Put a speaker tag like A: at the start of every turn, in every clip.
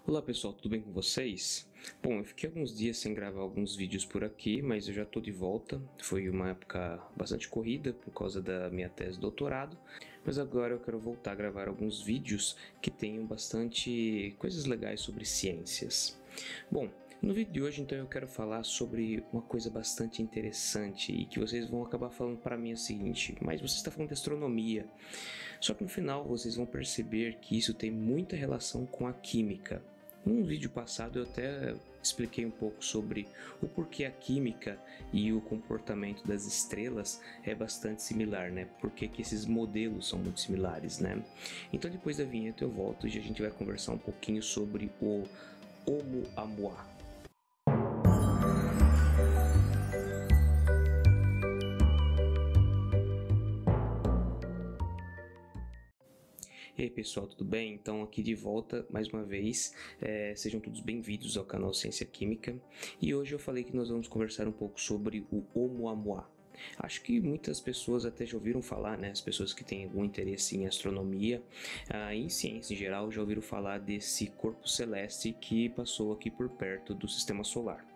A: Olá pessoal, tudo bem com vocês? Bom, eu fiquei alguns dias sem gravar alguns vídeos por aqui, mas eu já estou de volta. Foi uma época bastante corrida por causa da minha tese de doutorado, mas agora eu quero voltar a gravar alguns vídeos que tenham bastante coisas legais sobre ciências. Bom, no vídeo de hoje então eu quero falar sobre uma coisa bastante interessante e que vocês vão acabar falando para mim o seguinte: mas você está falando de astronomia. Só que no final vocês vão perceber que isso tem muita relação com a química. Num vídeo passado eu até expliquei um pouco sobre o porquê a química e o comportamento das estrelas é bastante similar, né? Por que esses modelos são muito similares, né? Então depois da vinheta eu volto e a gente vai conversar um pouquinho sobre o Oumuamua. E aí pessoal, tudo bem? Então aqui de volta mais uma vez, sejam todos bem-vindos ao canal Ciência Química. E hoje eu falei que nós vamos conversar um pouco sobre o Oumuamua. Acho que muitas pessoas até já ouviram falar, né? As pessoas que têm algum interesse em astronomia e em ciência em geral já ouviram falar desse corpo celeste que passou aqui por perto do sistema solar.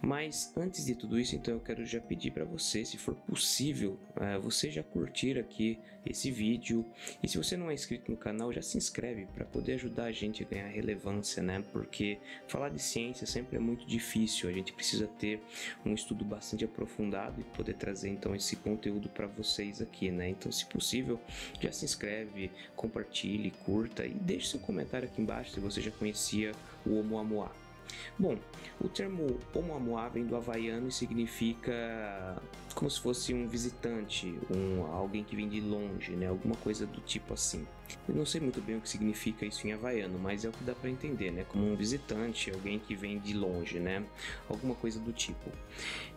A: Mas antes de tudo isso, então eu quero já pedir para você, se for possível, você já curtir aqui esse vídeo, e se você não é inscrito no canal, já se inscreve para poder ajudar a gente a ganhar relevância, né? Porque falar de ciência sempre é muito difícil, a gente precisa ter um estudo bastante aprofundado e poder trazer então esse conteúdo para vocês aqui, né? Então, se possível, já se inscreve, compartilhe, curta e deixe seu comentário aqui embaixo se você já conhecia o Oumuamua. Bom, o termo Oumuamua vem do havaiano e significa como se fosse um visitante, alguém que vem de longe, né? Alguma coisa do tipo assim. Eu não sei muito bem o que significa isso em havaiano, mas é o que dá para entender, né? Como um visitante, alguém que vem de longe, né? Alguma coisa do tipo.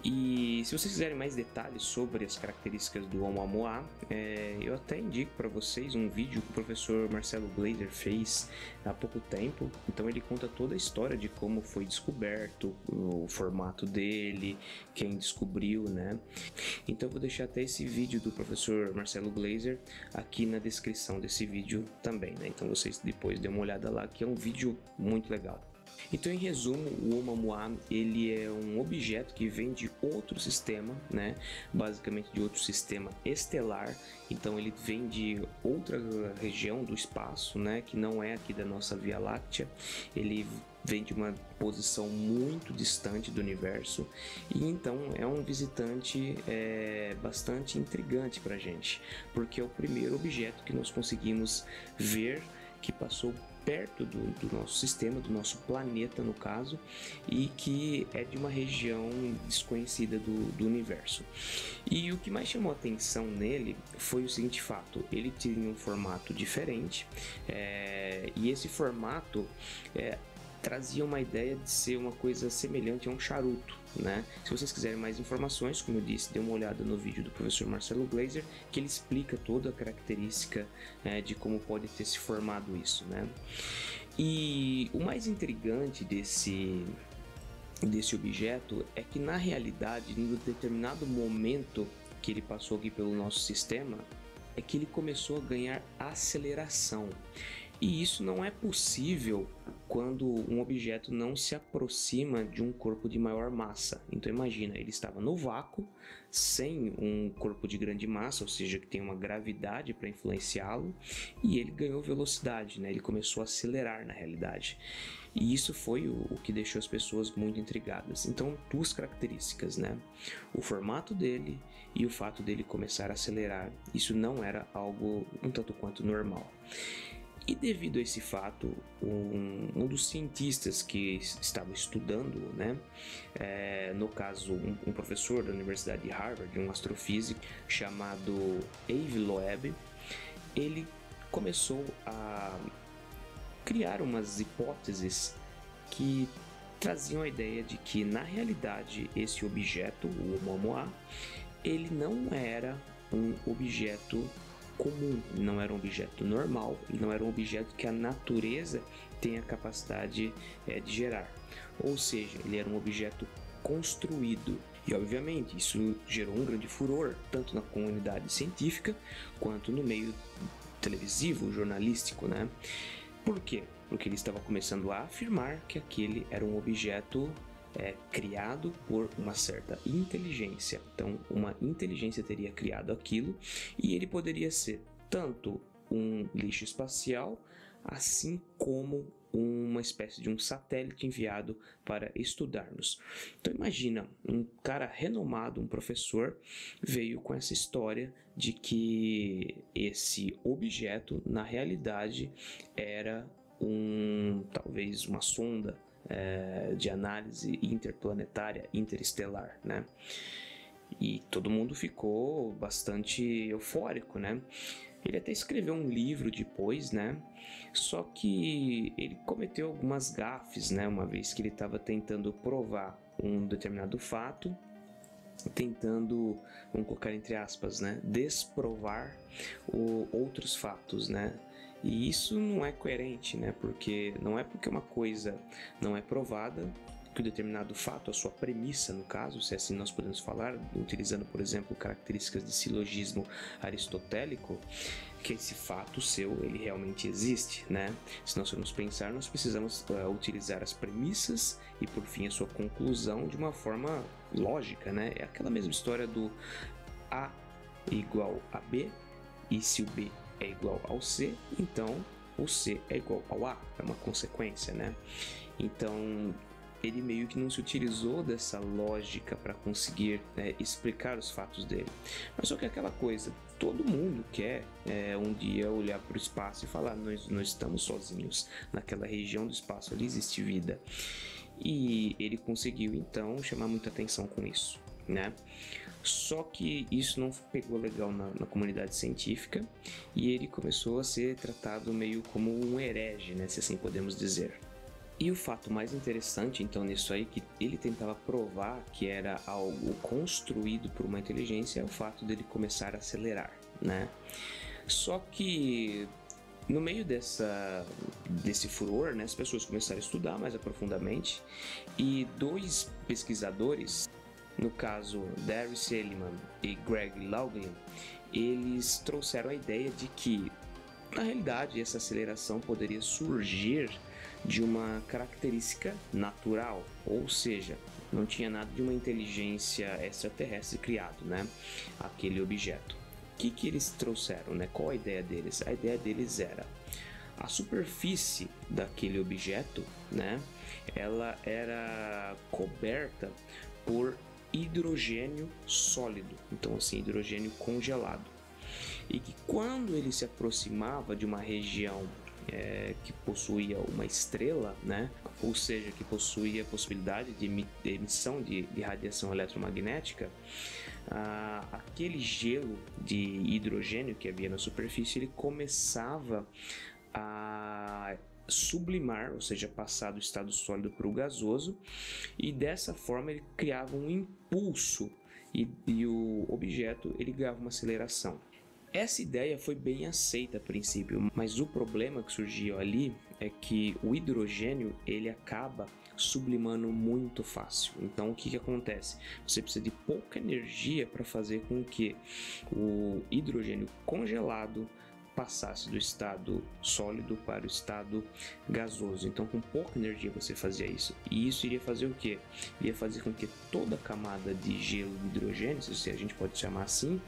A: E se vocês quiserem mais detalhes sobre as características do Oumuamua, eu até indico para vocês um vídeo que o professor Marcelo Glazer fez há pouco tempo. Então ele conta toda a história de como foi descoberto, o formato dele, quem descobriu, né? Então eu vou deixar até esse vídeo do professor Marcelo Glazer aqui na descrição desse vídeo também, né? Então vocês depois dêem uma olhada lá, que é um vídeo muito legal. Então, em resumo, o Oumuamua ele é um objeto que vem de outro sistema, né? Basicamente de outro sistema estelar. Então, ele vem de outra região do espaço, né? Que não é aqui da nossa Via Láctea. Ele vem de uma posição muito distante do universo e então é um visitante bastante intrigante para a gente, porque é o primeiro objeto que nós conseguimos ver que passou perto do nosso sistema, do nosso planeta no caso, e que é de uma região desconhecida do universo. E o que mais chamou a atenção nele foi o seguinte fato: ele tinha um formato diferente, e esse formato trazia uma ideia de ser uma coisa semelhante a um charuto, né? Se vocês quiserem mais informações, como eu disse, dê uma olhada no vídeo do professor Marcelo Glazer, que ele explica toda a característica de como pode ter se formado isso, né? E o mais intrigante desse objeto é que, na realidade, em um determinado momento que ele passou aqui pelo nosso sistema, é que ele começou a ganhar aceleração. E isso não é possível quando um objeto não se aproxima de um corpo de maior massa. Então imagina, ele estava no vácuo, sem um corpo de grande massa, ou seja, que tem uma gravidade para influenciá-lo, e ele ganhou velocidade, né? Ele começou a acelerar na realidade. E isso foi o que deixou as pessoas muito intrigadas. Então, duas características, né? O formato dele e o fato dele começar a acelerar. Isso não era algo um tanto quanto normal. E devido a esse fato, um dos cientistas que estava estudando, né, no caso um professor da Universidade de Harvard, um astrofísico chamado Avi Loeb, ele começou a criar umas hipóteses que traziam a ideia de que, na realidade, esse objeto, o Oumuamua, ele não era um objeto comum, não era um objeto normal, não era um objeto que a natureza tem a capacidade de gerar. Ou seja, ele era um objeto construído. E obviamente isso gerou um grande furor, tanto na comunidade científica quanto no meio televisivo, jornalístico, né? Por quê? porque ele estava começando a afirmar que aquele era um objeto criado por uma certa inteligência. Então, uma inteligência teria criado aquilo e ele poderia ser tanto um lixo espacial, assim como uma espécie de um satélite enviado para estudar-nos. Então imagina, um cara renomado, um professor, veio com essa história de que esse objeto, na realidade, era talvez uma sonda de análise interplanetária, interestelar, né? E todo mundo ficou bastante eufórico, né? Ele até escreveu um livro depois, né? Só que ele cometeu algumas gafes, né? Uma vez que ele estava tentando provar um determinado fato, tentando, vamos colocar entre aspas, né? Desprovar outros fatos, né? E isso não é coerente, né? Porque não é porque uma coisa não é provada que um determinado fato, a sua premissa no caso, se assim nós podemos falar, utilizando por exemplo características de silogismo aristotélico, que esse fato seu ele realmente existe, né? Se nós formos pensar, nós precisamos utilizar as premissas e por fim a sua conclusão de uma forma lógica, né? É aquela mesma história do A igual a B, e se o B é igual ao C, então o C é igual ao A, é uma consequência, né? Então ele meio que não se utilizou dessa lógica para conseguir explicar os fatos dele. Mas só que é aquela coisa, todo mundo quer um dia olhar para o espaço e falar, nós não estamos sozinhos, naquela região do espaço ali existe vida. E ele conseguiu então chamar muita atenção com isso, né? Só que isso não pegou legal na comunidade científica e ele começou a ser tratado meio como um herege, né, se assim podemos dizer. E o fato mais interessante então nisso aí, que ele tentava provar que era algo construído por uma inteligência, é o fato dele começar a acelerar, né? Só que no meio desse furor, né, as pessoas começaram a estudar mais aprofundadamente e dois pesquisadores, no caso Darius Seligman e Greg Laughlin, eles trouxeram a ideia de que na realidade essa aceleração poderia surgir de uma característica natural, ou seja, não tinha nada de uma inteligência extraterrestre criado, né, aquele objeto. O que eles trouxeram, né? Qual a ideia deles? A ideia deles era a superfície daquele objeto, né? Ela era coberta por hidrogênio sólido, então assim, hidrogênio congelado, e que quando ele se aproximava de uma região que possuía uma estrela, né? Ou seja, que possuía a possibilidade de emissão de radiação eletromagnética, aquele gelo de hidrogênio que havia na superfície, ele começava a sublimar, ou seja, passar do estado sólido para o gasoso, e dessa forma ele criava um impulso e o objeto ele ganhava uma aceleração. Essa ideia foi bem aceita a princípio, mas o problema que surgiu ali é que o hidrogênio ele acaba sublimando muito fácil. Então o que acontece? Você precisa de pouca energia para fazer com que o hidrogênio congelado passasse do estado sólido para o estado gasoso. Então com pouca energia você fazia isso. E isso iria fazer o quê? Iria fazer com que toda a camada de gelo de hidrogênio, se a gente pode chamar assim,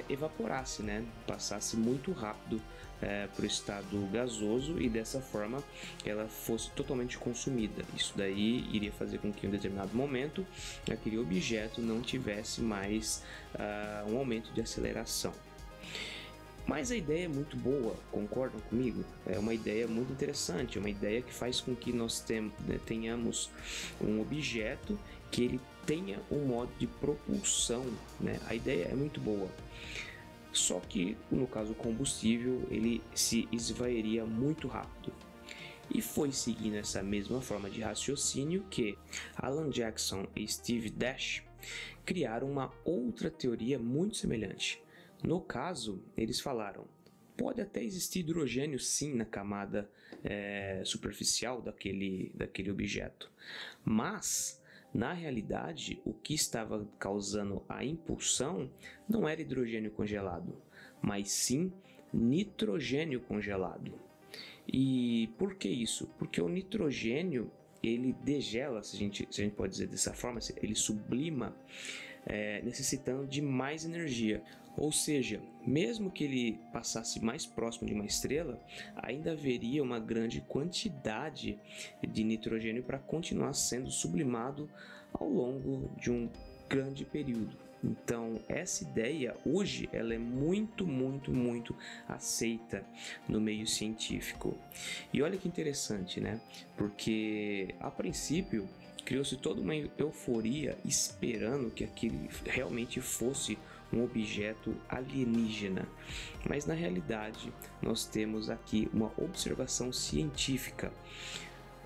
A: evaporasse, né? Passasse muito rápido para o estado gasoso e dessa forma ela fosse totalmente consumida. Isso daí iria fazer com que em um determinado momento aquele objeto não tivesse mais um aumento de aceleração. Mas a ideia é muito boa, concordam comigo? É uma ideia muito interessante, é uma ideia que faz com que nós tenhamos um objeto que ele tenha um modo de propulsão, né? A ideia é muito boa. Só que, no caso o combustível, ele se esvairia muito rápido. E foi seguindo essa mesma forma de raciocínio que Alan Jackson e Steve Dash criaram uma outra teoria muito semelhante. No caso, eles falaram, pode até existir hidrogênio sim na camada superficial daquele objeto, mas na realidade o que estava causando a impulsão não era hidrogênio congelado, mas sim nitrogênio congelado. E por que isso? Porque o nitrogênio ele degela, se a gente pode dizer dessa forma, ele sublima, necessitando de mais energia. Ou seja, mesmo que ele passasse mais próximo de uma estrela, ainda haveria uma grande quantidade de nitrogênio para continuar sendo sublimado ao longo de um grande período. Então, essa ideia hoje ela é muito aceita no meio científico. E olha que interessante, né? Porque a princípio criou-se toda uma euforia esperando que aquilo realmente fosse um objeto alienígena. Mas na realidade, nós temos aqui uma observação científica.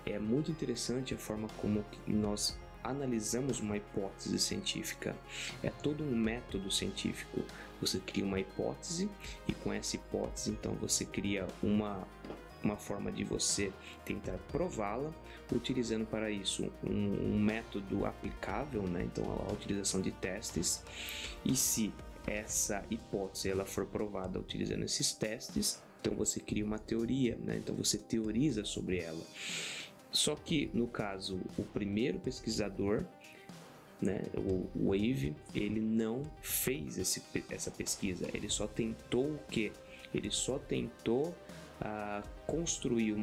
A: É muito interessante a forma como nós analisamos uma hipótese científica. É todo um método científico. Você cria uma hipótese e com essa hipótese, então, você cria uma forma de você tentar prová-la, utilizando para isso um método aplicável, né? Então, a utilização de testes. E se essa hipótese ela for provada utilizando esses testes, então você cria uma teoria, né? Então você teoriza sobre ela. Só que, no caso, o primeiro pesquisador, né, o Wave, ele não fez essa pesquisa. Ele só tentou o quê? Ele só tentou construir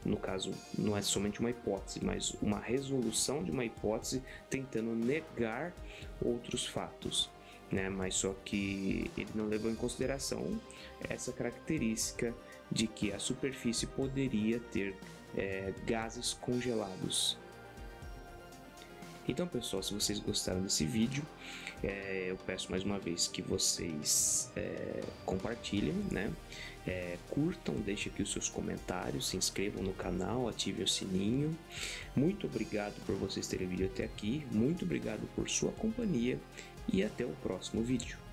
A: no caso, não é somente uma hipótese, mas uma resolução de uma hipótese tentando negar outros fatos, né? Mas só que ele não levou em consideração essa característica de que a superfície poderia ter gases congelados. Então, pessoal, se vocês gostaram desse vídeo, eu peço mais uma vez que vocês compartilhem, né? Curtam, deixem aqui os seus comentários, se inscrevam no canal, ativem o sininho. Muito obrigado por vocês terem vindo até aqui, muito obrigado por sua companhia e até o próximo vídeo.